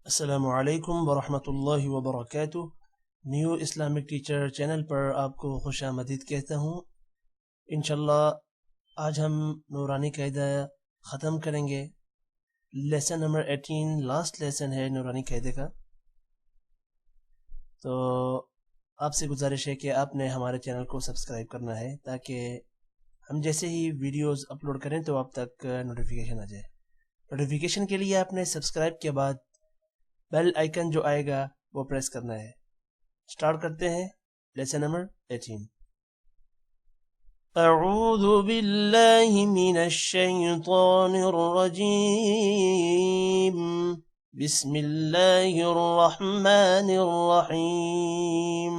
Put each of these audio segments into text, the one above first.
السلام علیکم ورحمۃ اللہ وبرکاتہ۔ نیو اسلامک ٹیچر چینل پر آپ کو خوش آمدید کہتا ہوں۔ انشاءاللہ آج ہم نورانی قاعدہ ختم کریں گے۔ لیسن نمبر 18 لاسٹ لیسن ہے نورانی قاعدے کا۔ تو آپ سے گزارش ہے کہ آپ نے ہمارے چینل کو سبسکرائب کرنا ہے تاکہ ہم جیسے ہی ویڈیوز اپلوڈ کریں تو آپ تک نوٹیفیکیشن آ جائے۔ نوٹیفیکیشن کے لیے آپ نے سبسکرائب کے بعد بیل آئیکن جو آئے گا وہ پریس کرنا ہے۔ سٹارٹ کرتے ہیں لیسن نمبر 18۔ اعوذ باللہ من الشیطان الرجیم، بسم اللہ الرحمن الرحیم۔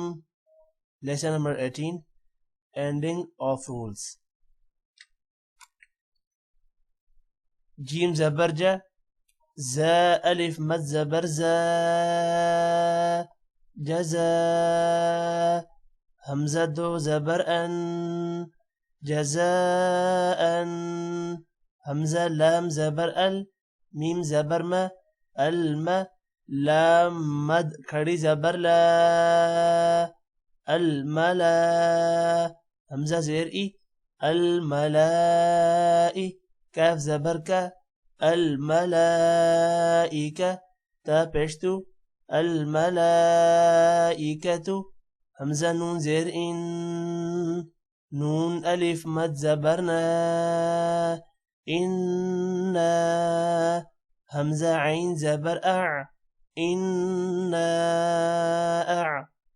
Lesson number 18 ending of rules. جیم زبر جا، زا الف مد زبر زا، جزا حمزہ دو زبر ان، جزاء حمزہ لام زبر ال، میم زبر ما، الم لام مد کھڑی زبر لا، الملا حمزہ زیر ای، الملائی کاف زبر کا، الملائکہ تا پیشتو، الملائکتو حمزہ نون زیر ان، نون الف مد زبرنا، انا حمزہ عین زبر اع، انا اع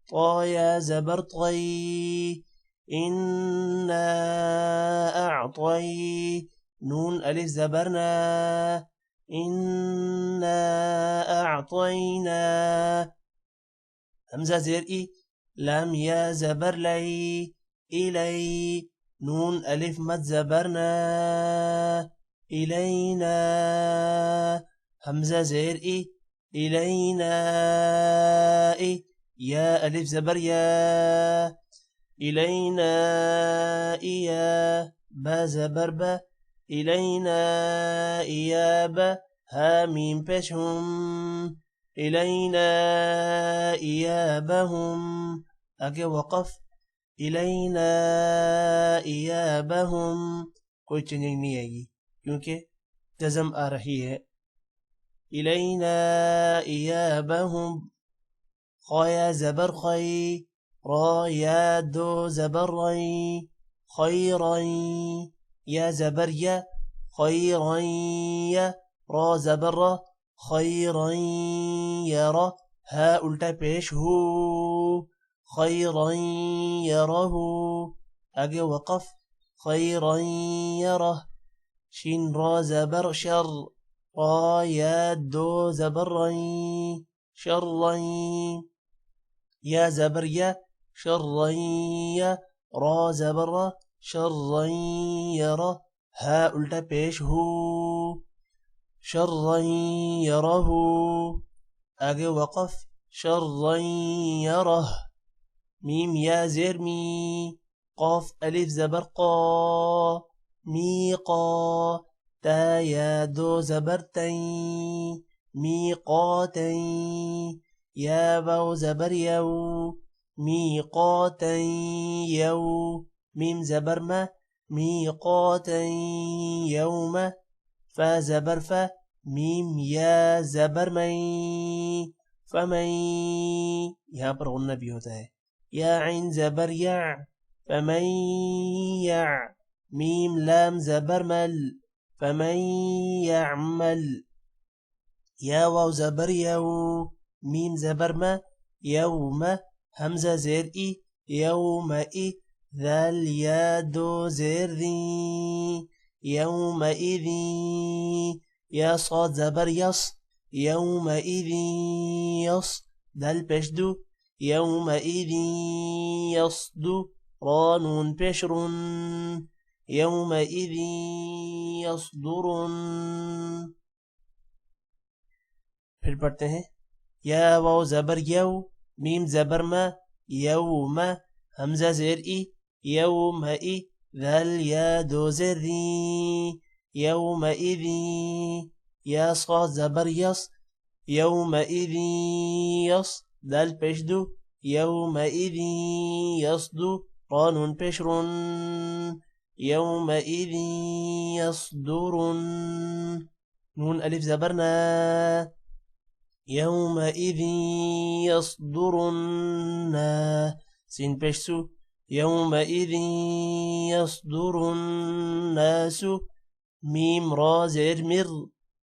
طایا زبر طی، انا اعطی نون الف زبرنا، انا اعطینا حمزہ زیر ای، لام یا زبر لی، الی نون الف مد زبرنا، الینا حمزہ زیر ای، الینا ای یا الف زبر یا، الینا ایا با زبر با، الینا ایابا ہا میم پیش ہم، الینا ایابہم آگے وقف، الینا ایابہم کوئی چینجنگ نہیں آئے گی کیونکہ جزم آ رہی ہے۔ الینا ایابہم خایا زبر خی، را یا دو زبر ری، خیرین یا زبر یا، خیرین یا را زبر را، خیرین یرا ہا الٹا پیش ہو، خیرین یرہ آگے وقف، خیرین یرہ شین را زبر شر، را یا دو زبر رین، شرین یا زبر یا، شرین یا را زبر را، شرین یرہ ہا الٹا پیش ہو، شرین یرہ آگے وقف، شرین یرہ میم یا زیر می، قاف الف زبر قا، میقا تا یا دو زبر تین، میقاتین یا واو زبر یو، میقاتین یو میم زبر ما، میقاتین یوم فا زبر فا، میم یا زبر مین، فمن یہاں پر غنہ بھی ہوتا ہے، یا عین زبر یا، فمن یا میم لام زبر مل، فمن یعمل یا واو زبر یو، میم زبر ما، یوم حمزہ زیر ای، یوم ای ذال یا دو زیر ذین، یوم ایذین یا صاد زبر یص، یوم ایذین یص دل پیش دو، یوم ایذین یصدو را نون پیش رن، یوم ایذین یصدرن۔ پھر پڑھتے ہیں یا واو زبر یو، میم زبر ما، یوم حمزہ زیر ای، یوم ای ذل یا دو زیر ذین، یوم ایذین یا صاد زبر یص، يومئذ دال بشدو يومئذ يصدو ران بشر يومئذ يصدر نون ألف زبرنا يومئذ يصدرن سين بشسو يومئذ يصدر الناس ميم را زير مر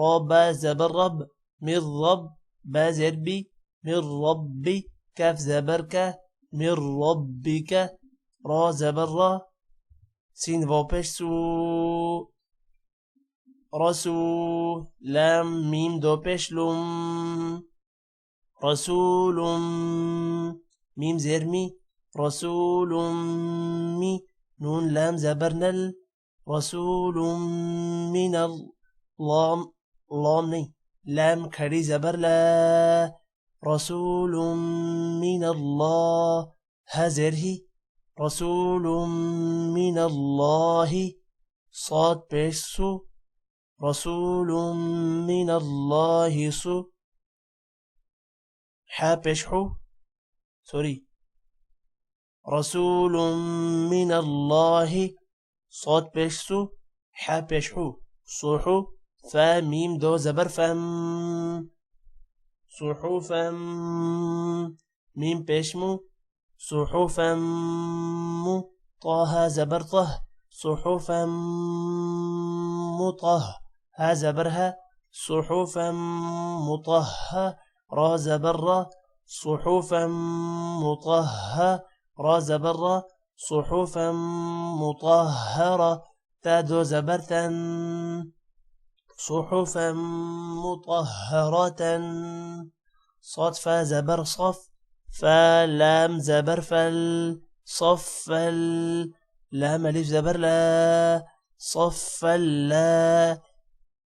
را با زبر رب مر رب با زير بي مر ربي كاف زبر كا مر ربك را زبر را سين فو بشسو رسو لام ميم دو بشلم رسول ميم زير مي رسول مي نون لام زبرنل رسول من اللام لام ني لام خڑی زبر لا رسول من الله ها زير هي رسول من الله صاد بيسو رسول من الله سو حا بشحو سوري رسول من الله صاد بشسو حا بشحو صحو فا ميم دو زبر فم صحفا ميم بشمو صحفا طه زبر طه صحفا مطه ها زبرها صحفا مطهة را زبر را صحفا مطهة را زبر را صحفا مطهرة تا دو زبرتا صحفا مطهرة صاد فا زبر صف فا لام زبر فل صف لام ألف زبر لا صف لا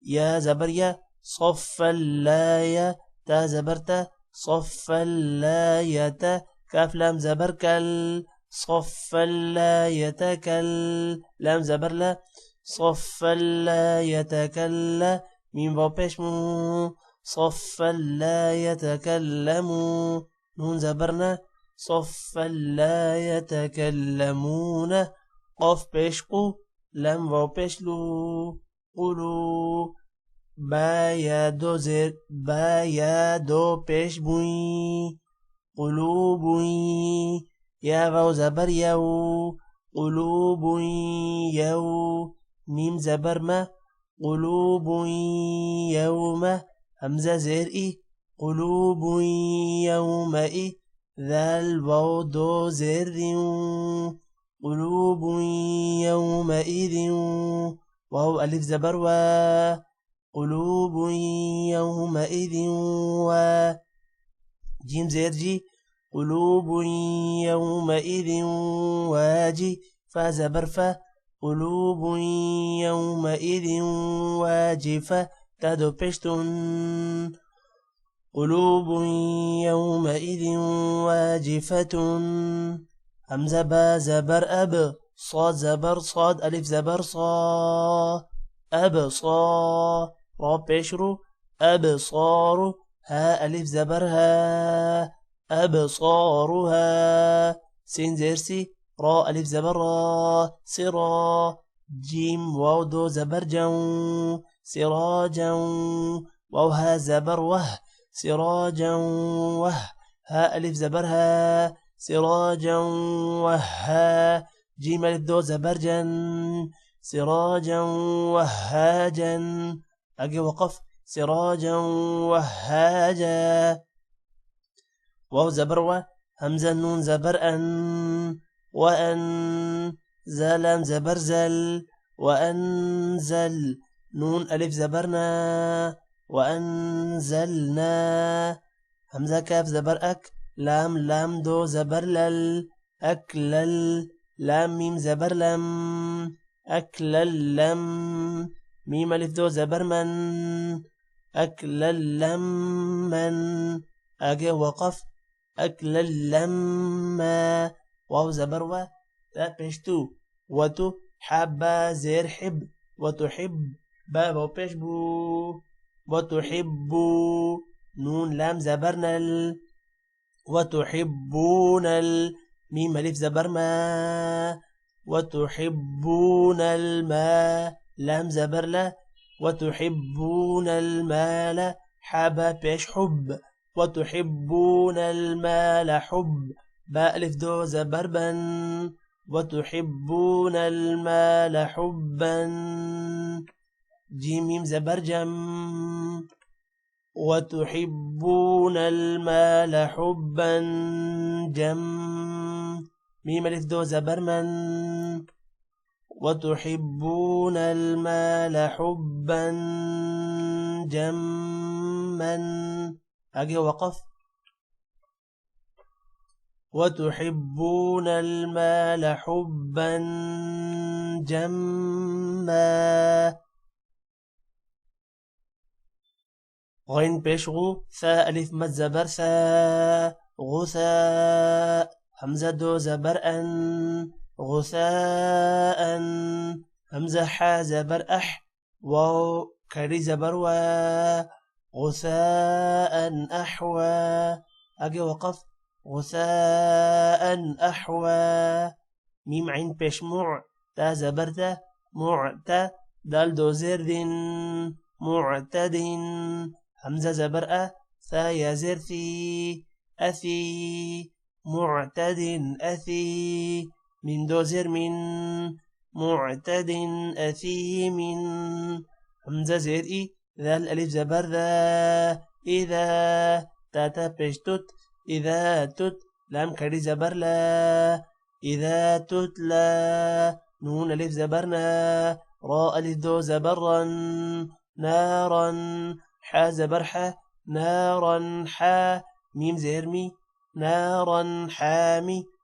يا زبر يا صف لا يا تا زبرتا صف لا يتا كاف لام زبر كل صف لا يتكل لام زبر لا صف لا يتكلم ميم واو بشمو صف لا يتكلموا نون زبرنا صف لا يتكلمون قف بشقو لام واو بشلو قلو با یا دو زر با یا دو پیش بوئی قلوبوئی یا واو زبر یو قلوبوئی یو ميم زبر ما قلوب يوم همزة زير قلوب يومئذ ذا الواو دو زر قلوب يومئذ واو ألف زبر و قلوب يومئذ و جيم زير جي قلوب يومئذ واجي فا زبر فا قلوب يومئذ واجفة تادو بشتون قلوب يومئذ واجفة همزة با زبر أب صاد زبر صاد ألف زبر صا أب صا را بشرو أب صارو ها ألف زبر ها أبصارها سين زيرسي را ألف زبر را سرا جيم واو دو زبر جو سراجا واو ها زبر وه سراجا وه ها ألف زبر ها سراجا وها جيم ألف دو زبر جن سراجا وهاجا أجي وقف سراجا وهاجا واو زبر و همزة نون زبر أن وأن زلم زبر زل وأنزل نون ألف زبرنا وأنزلنا همزة كاف زبر أك لام لام دو زبر لل أكلل لام ميم زبر لم أكلل لم ميم ألف دو زبر من أكلل لم من أجي وقف أكل لما واو زبر و تا بشتو وتو حبا زير حب وتحب با واو پیش بو وتحبو نون لام زبرنل وتحبون ميم ألف زبر ما وتحبون الماء لام زبر لا وتحبون المال حبا بيش حب وتحبون المال حب باء ألف دو زبر بن وتحبون المال حبا جيم ميم زبر جم وتحبون المال حبا جم ميم ألف دو زبر من وتحبون المال حبا جما أجي وقف وتحبون المال حبا جما غين بيشغو ثاء ألف مد زبر ثاء غثاء همزة دو زبر أن غثاء همزة حا زبر أح واو كري زبر و غثاء أحوى أجي وقف غثاء أحوى ميم عين بيش مع تا زبرت معت دال دو زردن معتد همزة زبر أ ثا يزر ثي أثي معتد أثي من دوزر من معتد أثي من همزة زر إي ذا الألف زبر ذا إذا تاتا بشتت إذا تت لام كري زبر لا إذا تتلا نون ألف زبرنا راء ألف دو زبرا نارا حا زبرحة نارا حا ميم زهرمي نارا حامي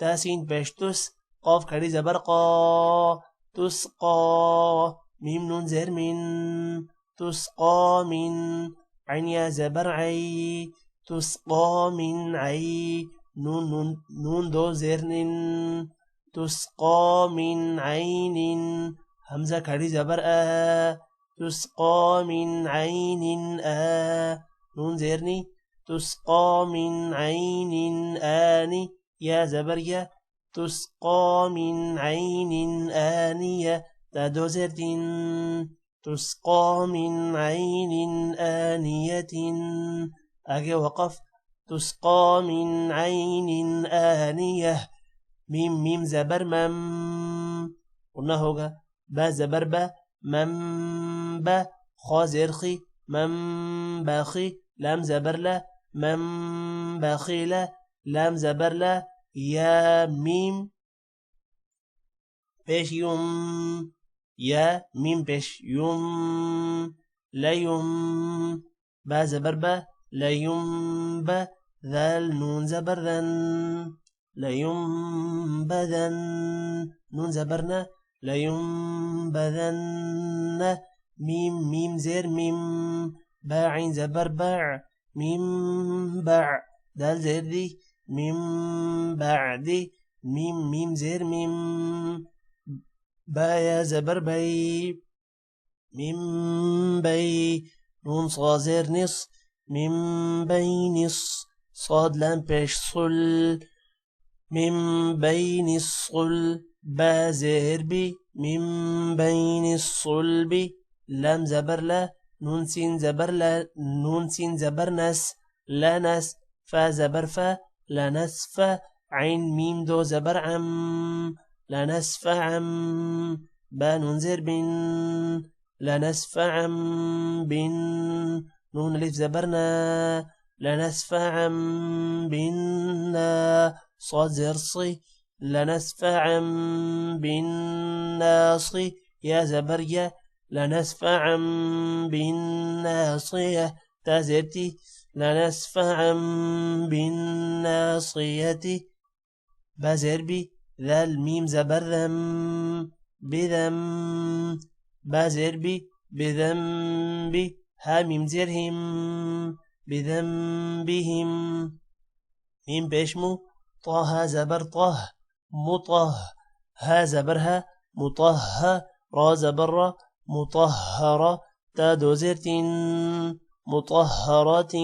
تاسين بشتس قاف كري زبر قا تسقى ميم نون زر من تسقى من عين يا زبر عي تسقى من عي نون دو زرن تسقى من عين همزة كري زبر تسقى من عين نون زرني تسقى من عين آني يا زبريا تسقى من عين آنية تادو زردين تسقى من عين آنية أجي وقف تسقى من عين آنية ميم زبر مم قلنا هوغا با زبر با مم با خا زرخي مم باخي لام زبر لا مم باخي لا لام زبر لا يا ميم بيش يوم يا ميم بيش يوم لا يوم با زبر با لا يوم با ذال نون زبر ذن لا يوم بذن نون زبرنا لا يوم بذن ميم زير ميم باعين زبر باع ميم باع دال زير دي من بعد ميم زير ميم بايا زبر بي من بي نون صازر نص من بين نص صاد لام بيش صل من بين الصل با زهر بي من بين الصلب لام زبر لا نون سين زبر لا نون سين زبر نس لا نس فا زبر فا لا نسف عين ميم دو زبر عم لا نسف عم با ننزر بن لا نسف عم بن نون ألف زبرنا لا نسف عم بنا صاد زرصي لا نسف عم بالناصي يا زبريا لا نسف عم بالناصية تازرتي لنسفعا بالناصية با زیر بی ذل میم زبر ذم بذم با زیر بی بذنب ها میم زیر هم بذنبهم میم پیشمو طه زبر طه مطه ها زبر ها مطه را زبر را مطهرة تا دو زرتين مطهرة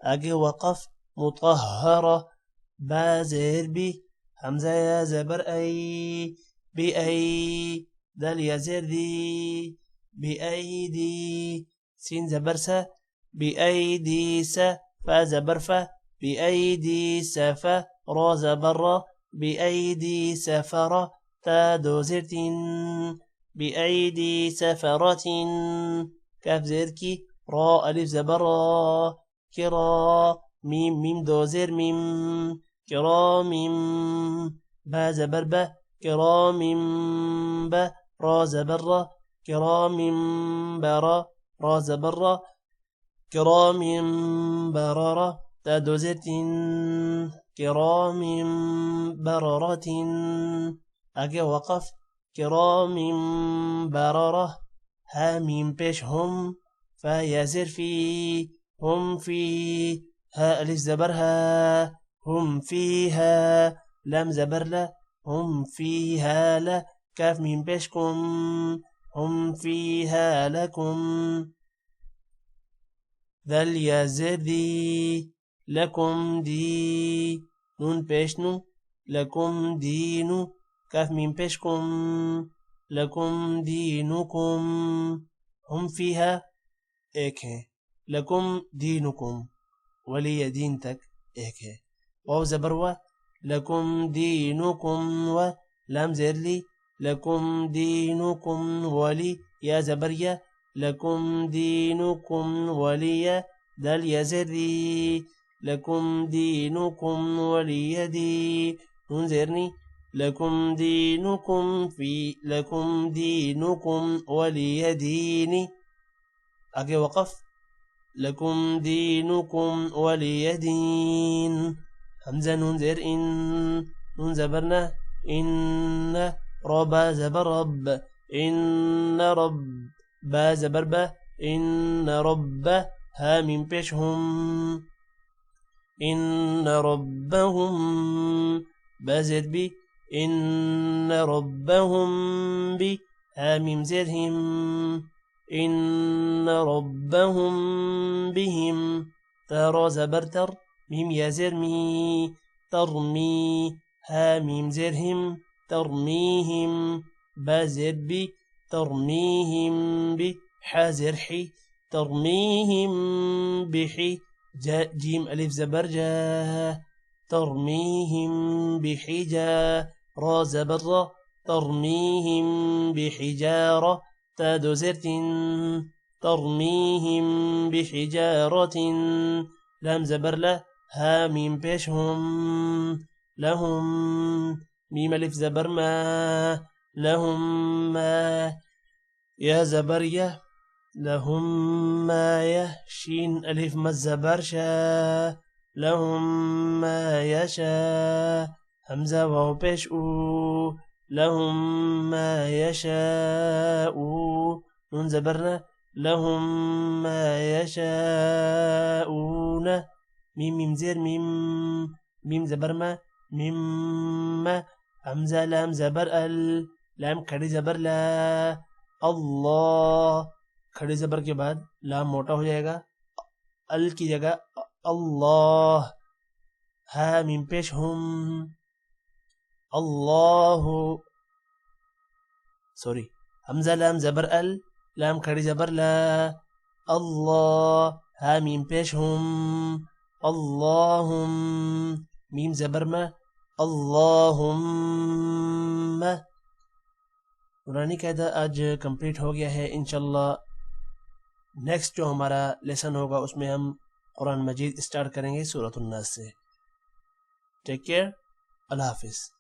أجي وقف مطهرة با زير بي همزة يا زبر أي بأي دال يا زير دي بأيدي سين زبر سا بأيدي سا فا زبر فا بأيدي سفا را زبر را بأيدي سفرة تا دو زرتين بأيدي سفرة كاف زيركي را ألف زبر را كرا ميم ميم دو زير ميم كرام با زبر با كرام با را زبر را كرام برا را زبر را كرام برارا تا دو زيتين كرام برارات أجي وقف كرام بررة ها ميم بيش هم فا يزر في هم في ها ألف زبرها هم فيها لام زبر لا هم فيها لا كاف ميم بيشكم هم فيها لكم ذل يزر دي لكم دي نون بيشنو لكم دينو كاف ميم بيشكم لكم دينكم هم فيها ایک ہے لكم دينكم ولي دين تک ایک ہے واو زبر و لكم دينكم و لام زیر لی لكم دينكم ولي يا زبر يا لكم دينكم ولي دال يا زر دي لكم دينكم ولي دي نون زيرني لكم دينكم في لكم دينكم ولي ديني أجي وقف لكم دينكم ولي دين همزة نون زير إن نون زبرنا إن ربا زبر رب إن رب با زبر با إن رب ها من بيشهم إن ربهم بازر بي إن ربهم بي هاميم زرهم إن ربهم بهم ترى زبرتر ميم يزر مي ترمي هاميم زرهم ترميهم بازر بي ترميهم بحازر حي ترميهم بحي جيم ألف زبر جا ترميهم بحجا را زبر را ترميهم بحجارة تادو زرت ترميهم بحجارة لام زبر لا ها ميم بيشهم لهم ميم ألف زبر ما لهم ما يا زبر يا لهم ما يشين ألف ما الزبر شا لهم ما يشاء همزة واو بيش أو لهم ما يشاء نون زبرنا لهم ما يشاءون ميم ميم زير ميم ميم زبر ما ميم همزة لام زبر ال لام کھڑی زبر لا اللہ کھڑی زبر کے بعد لام موٹا ہو جائے گا ال کی جگہ اللہ ہا میم پیش ہم اللہ سوری حمزہ لام زبر ال لام کھڑی زبر لا اللہ ہا میم پیش ہم اللہم میم زبر ما اللہم قرآنی قاعدہ آج کمپلیٹ ہو گیا ہے انشاءاللہ نیکسٹ جو ہمارا لیسن ہوگا اس میں ہم قرآن مجید اسٹارٹ کریں گے سورۃ الناس سے ٹیک کیئر اللہ حافظ